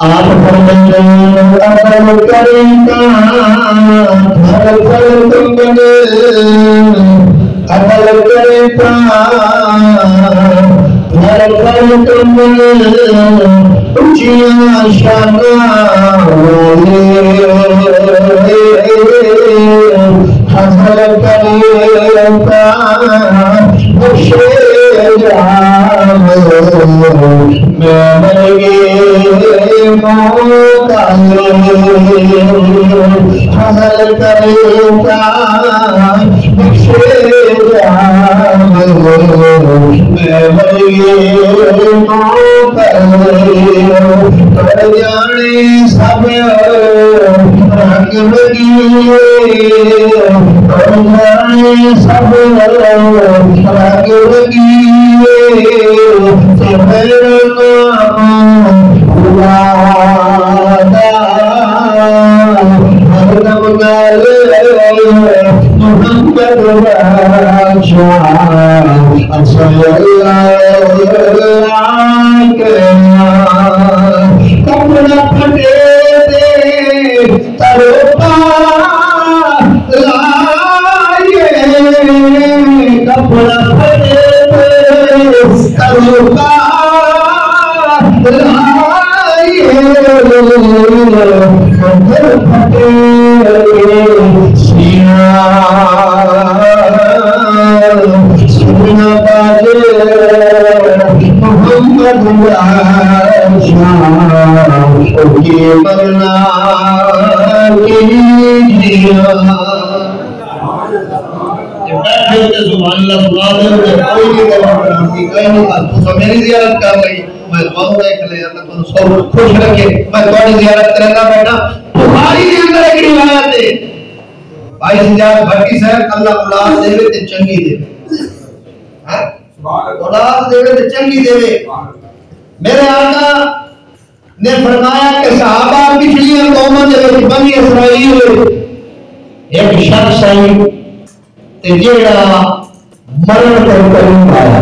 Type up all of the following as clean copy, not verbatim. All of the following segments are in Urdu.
آپ فرماتے ہیں عمل کریں کام ہر پل تم بنے عمل کریں کام ہر پل تم بنے اونچیاں شاناں حاصل کریں کام بخشے جام میں ملگے موتا حاصل کریں کام بخشے جام میں ملگے موتا کر جانے سب رنگ لگی کر جانے سب رنگ لگی تیرے نام خدا ہر دم گالے محمد بادشاہ اصل اللہ کپڑا پھٹے دے تروپا لائے کپڑا پھٹے دے تروپا لائے کپڑا پھٹے سینا باجے محمد کی مرنا کیجیا سبحان اللہ کوئی میری زیارت کر رہی میں خوش رکھے میں تھوڑی زیارت کرنا بیٹا بخاری کے اندر ایک روایت ہے بھائی سجاد بھٹی صاحب اللہ اولاد دے تے چنگی دے اولاد دے تے چنگی دے میرے آقا نے فرمایا کہ صحابہ پچھلی قوموں دے بنی اسرائیل ایک شخص آئی تے جیڑا مرن تے قریب آیا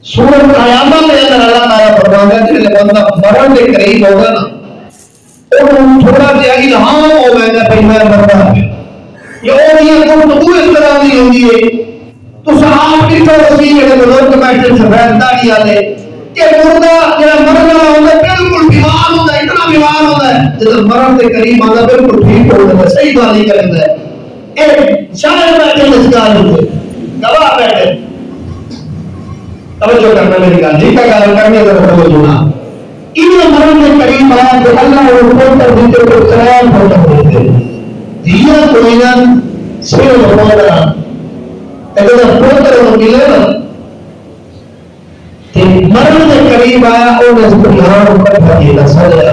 سورۃ قیامت میں اللہ تعالیٰ فرماتا ہے کہ بندہ مرن کے قریب ہوگا نا اور تھوڑا جہا الہام ہو گیا کہ میں مرنا ہے یہ اور یہ گفتگو اس طرح نہیں ہوتی ہے تو صحابہ کی تو وسیع ہے بزرگ بیٹھے سفید داڑھی والے کہ مردہ جڑا مرنا ہوتا ہے بالکل بیمار ہوتا ہے اتنا بیمار ہوتا ہے جب مرن کے قریب آتا ہے بالکل ٹھیک ہوتا ہے صحیح بات نہیں کرتا ہے ایک شاعر بیٹھے نسکار ہوتے گواہ بیٹھے توجہ کرنا میری گل ٹھیک ہے گل کرنی ہے توجہ نہ ان مرن کے قریب آیا کہ اللہ وہ پوتر دیتے کو قرآن پوتر دیتے دیا کوئی نہ سیر پوتر اگر پوتر ہو ملے نا کہ مرن کے قریب آیا اور اس کو یہاں اوپر پھیلا سجا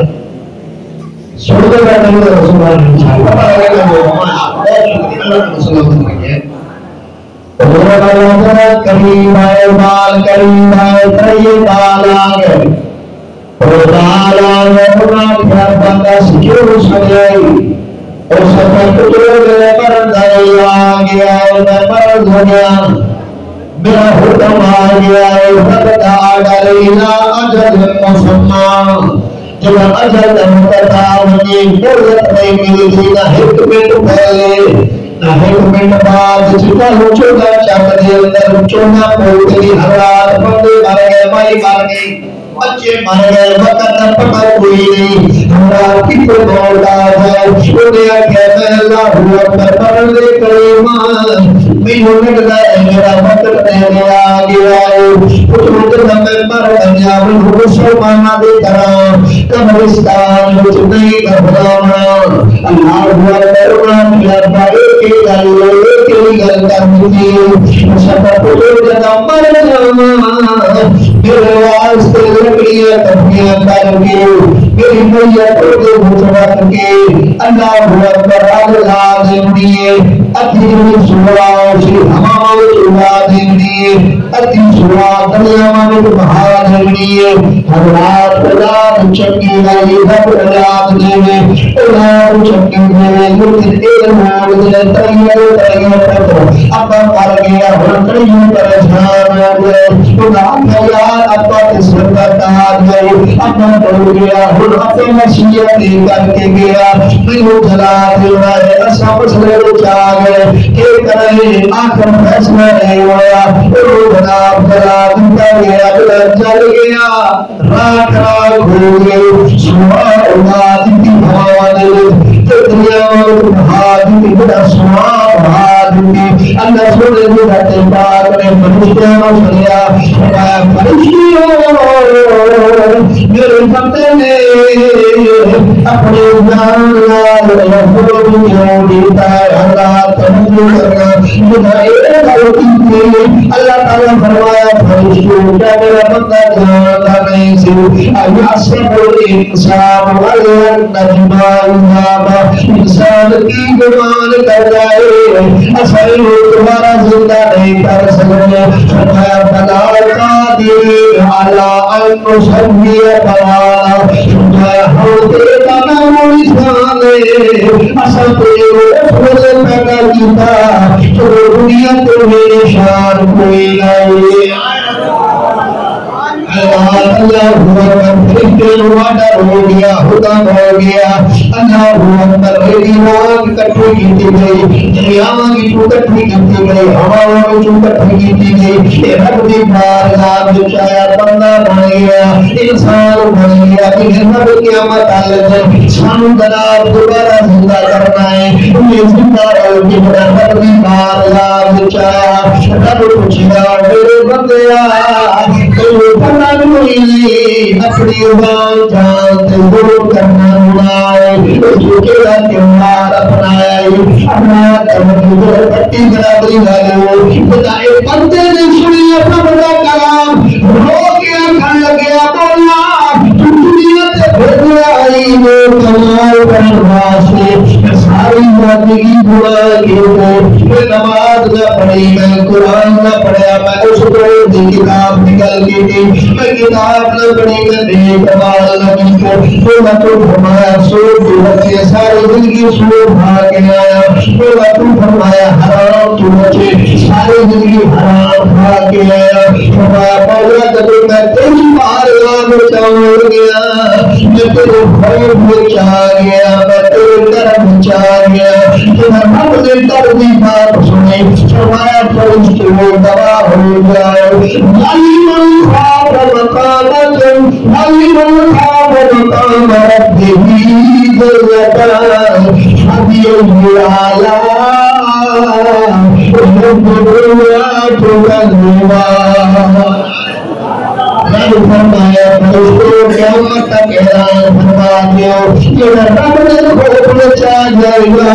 سوڑتے بیٹھے ہیں رسول اللہ صلی اللہ علیہ وسلم اللہ کے رسول اللہ قریب آئے بال قریب آئے تریے بال آگئے اور بال آگئے اپنا پیار بندہ سکیو سجائی اور سفر کچھو گئے پردائی آگیا اور میں پرد ہو گیا میرا حکم آگیا ہے وقت آگلینا اجل مسلمان جب اجل مقتاونی قرد نہیں ملی نہ ہٹ منٹ پہلے نہ ہٹ منٹ بعد چکا ہو چوگا چاک دے اندر چونا پوٹلی حرات بندے مر گئے مائی مر گئی بچے مر گئے وقت پکڑ ہوئی نہیں ہمارا کتنے مولا ہے چھوڑیا کہ میں اللہ ہوا پر پردے کریمان میں نگلا ہے میرا وقت پہلے آگیا ہے کچھ مدر میں مر گیا میں مسلمانہ دے کرام قبرستان کچھ نہیں گھبرانا اللہ ہوا کرنا میرا بھائی کے گلے کے گل کرتی سب کچھ جگہ مر جانا میرے واسطے لکڑیاں کپڑیاں کر کے میری میاں ٹوٹے بچڑا کے اللہ اکبر اللہ دے دیے اتنی سورا سی ہما چلا دیگنی اتی سوا دریاں میں بہا دیگنی حضرات خدا چکی لائی رب رجات دیوے اللہ چکی دیوے لیکن علم آگے تریہ پتر ابا پر گیا ہنکڑی پریشان آگے خدا خیال ابا اس وقت آگے ابا پر گیا ہن اپنے مسیح دے کر کے گیا میرے جلا دینا ہے ایسا مسئلے چاہ گئے کہ کرے آخر فیصلہ نہیں ہوا وہ جناب جلا دیتا گیا بلا چل گیا راک راک ہو گئے سوا اولاد کی بھانے دنیا بھاگ بڑا سوا بھاگ اللہ سنے بڑھتے پاک نے فرشتوں سنیا فرشتوں میرے بندے نے اپنے جان لال رفض کیوں دیتا ہے اللہ تمجھو کرنا مجھے اللہ تعالیٰ فرمایا فرشتوں کیا میرا بندہ جانتا نہیں سی ایاسب الانسان والنجمان نابا انسان کی گمان کر جائے اصل تمہارا زندہ نہیں کر سکتے فرمایا بلا قادر علی ان نسوی بنانا فرمایا ہم دیتا نام انسان اصل تیرے پیدا کیتا تو دنیا تمہیں شان کوئی نہیں اللہ فرشتے وعدہ ہو گیا حکم ہو گیا اللہ اکبر میری آگ کٹھی کی گئی دریاواں کی تو کٹھی کی گئی ہواؤں کی تو کٹھی کی گئی رب دی بارگاہ میں چایا بندہ بن گیا انسان بن گیا کہ رب قیامت آئے سمندر دوبارہ زندہ کرنا ہے یہ زندہ رہو کہ رب دی بارگاہ میں چایا رب پوچھا میرے بندیا اپنی عبان جانتے دور کرنا رائے جو کہا تیوہار اپنایا اپنا تمہیں پٹی برابری لگے خدای بندے نے سنی اپنا بڑا کلام رو گیا کھڑ لگیا مولا دنیا تے بھیج آئی وہ کمال کرنے واسطے ساری زندگی دعا کی میں نماز نہ پڑھی میں قرآن نہ پڑھیا میں اس کو دی کتاب نکل کی تھی میں کتاب نہ پڑھی میں نیک عمل نہ کی وہ تو فرمایا سود جو بچے ساری زندگی سود بھاگ کے آیا وہ تو فرمایا حرام تو بچے ساری زندگی حرام بھاگ کے آیا فرمایا مولا جب میں تیری بارگاہ میں چاہ گیا میں تیرے بھائی میں چاہ گیا میں تیرے کرم میں چاہ گیا تمہیں رب نے تردی بات سنی فرمایا فرشتے وہ دوا ہو جائے علیم خواب مقامت علیم خواب مقام ربه جنتان حبی الجلالہ رب دنیا تکذبان رب فرمایا فرشتوں قیامت تک اعلان فرما دیو یہ رب نے خوف میں چاہ جائے گا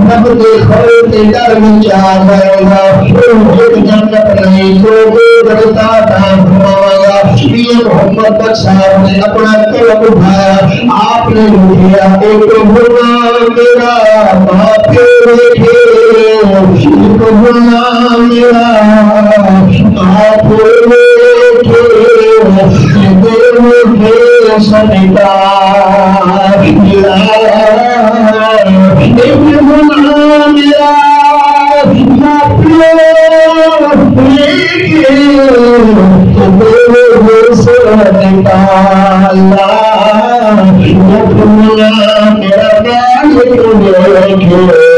رب کے خوف کے ڈر میں چاہ جائے گا ایک جنت نہیں جو بڑھتا تھا فرمایا یہ محمد بخش صاحب نے اپنا قلم اٹھایا آپ نے لکھیا ایک گناہ میرا معافی رکھے ایک گناہ میرا معافی رکھے دل مجھے سنتا ایک گناہ میرا معافی رکھے دل مجھے سنتا اللہ ایک گناہ میرا معافی رکھے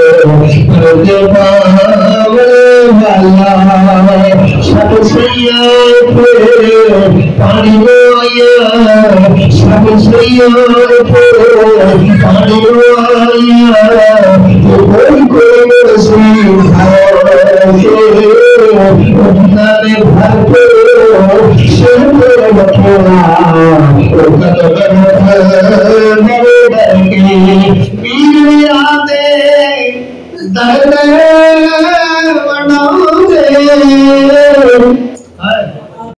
سب سیاہ پانی آیا سب سیاہ پانی آیا کوئی کوئی رسول اتنا نے بھر کے سر پر بٹھونا قدم میرے ڈر کے پیر آتے درد بناؤ دے